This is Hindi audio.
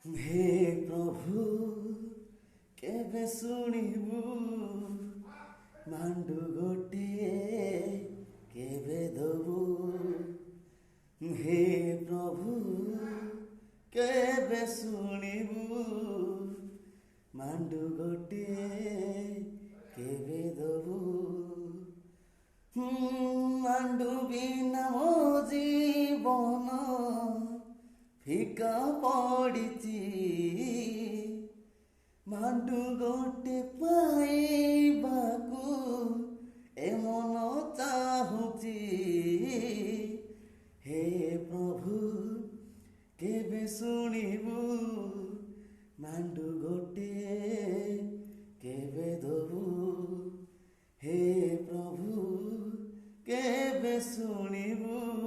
हे प्रभु केबे शुणिबु मांडू गोटे केबे दबु। हे प्रभु केबे शुणिबु मांडू गोटे केबे दबु। मांडू बिना मो जीवन फिका पड़िची मांडू गोटे पाइबाकू ए मन चाहुची। हे प्रभु केबे शुणिबु मांडू गोटे केबे दबु। हे प्रभु केबे शुणिबु